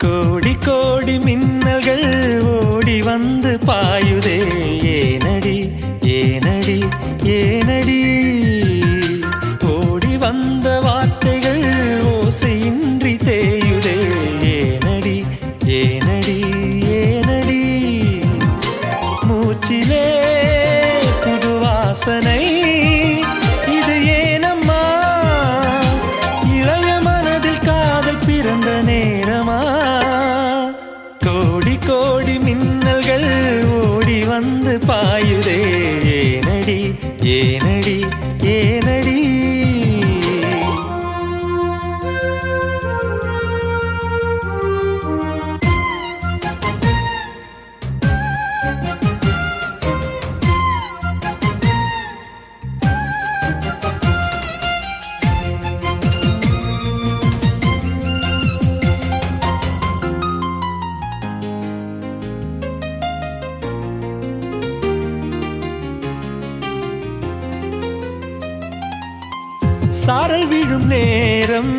கோடி கோடி மின்னல்கள் ஓடி வந்து பாயுதே, ஏனடி ஏனடி ஏனடி? ஓடி வந்த வார்த்தைகள் ஓசையின்றி தேயுதே, ஏனடி ஏனடி ஏனடி? மூச்சிலே புது வாசனை, இது ஏனம்மா? இளைய மனதில் காதல் பிறந்த நேரமா? கோடி கோடி மின்னல்கள் ஓடி வந்து பாயுதே, ஏனடி ஏனடி ஏனடி? சாரல் விழும் நேரம்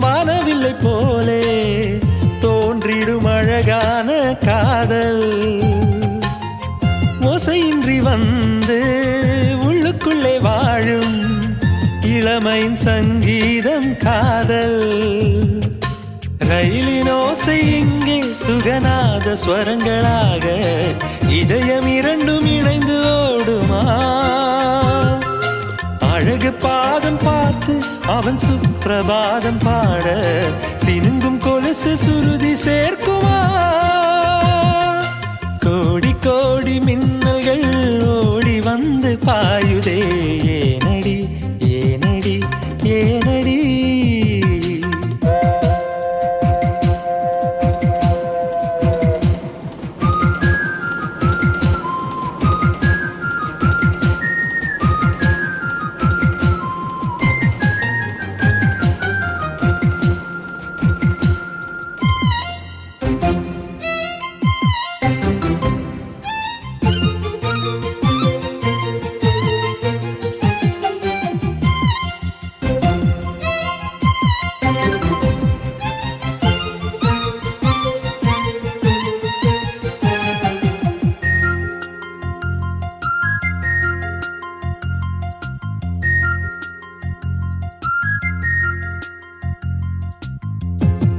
வானவில்லை போலே தோன்றிடும் அழகான காதல், ஓசையின்றி வந்து உள்ளுக்குள்ளே வாழும் இளமையின் சங்கீதம் காதல். ரயிலின் ஓசை இங்கே சுகநாத ஸ்வரங்களாக, இதயம் இரண்டும் இணைந்து ஓடுமா? அழகு பாதம் பார்த்து அவன் சுப்பிரபாதம் பாட, சினுங்கும் கொலுசு சுருதி சேர்க்குமா? கோடி கோடி மின்னல்கள் ஓடி வந்து பாயுதே, ஏனடி ஏனடி ஏனடி?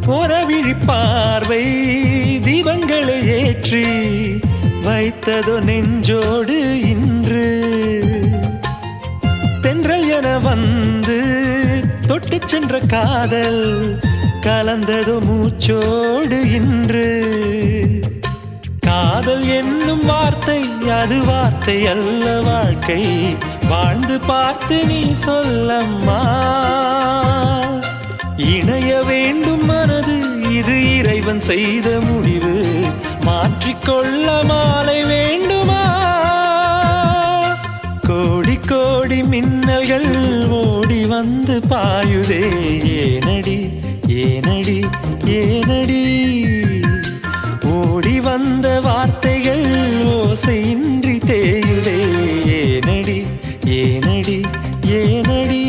புறவிழி பார்வை தீபங்களை ஏற்றி வைத்ததோ நெஞ்சோடு இன்று, தென்றல் என வந்து தொட்டு சென்ற காதல் கலந்ததோ மூச்சோடு இன்று. காதல் என்னும் வார்த்தை அது வார்த்தை அல்ல வாழ்க்கை, வாழ்ந்து பார்த்து நீ சொல்லம்மா. இணைய வேண்டும் மனது, இது இறைவன் செய்த முடிவு, மாற்றிக்கொள்ள மாலை வேண்டுமா? கோடி கோடி மின்னல்கள் ஓடி வந்து பாயுதே, ஏனடி ஏனடி ஏனடி? ஓடி வந்த வார்த்தைகள் ஓசையின்றி தேயுதே, ஏனடி ஏனடி ஏனடி?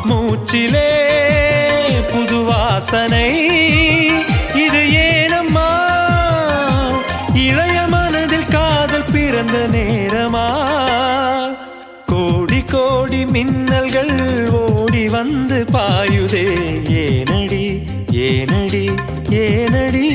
மூச்சிலே புது வாசனை, இது ஏனம்மா? இளைய மனதில் காதல் பிறந்த நேரமா? கோடி கோடி மின்னல்கள் ஓடி வந்து பாயுதே, ஏனடி ஏனடி ஏனடி?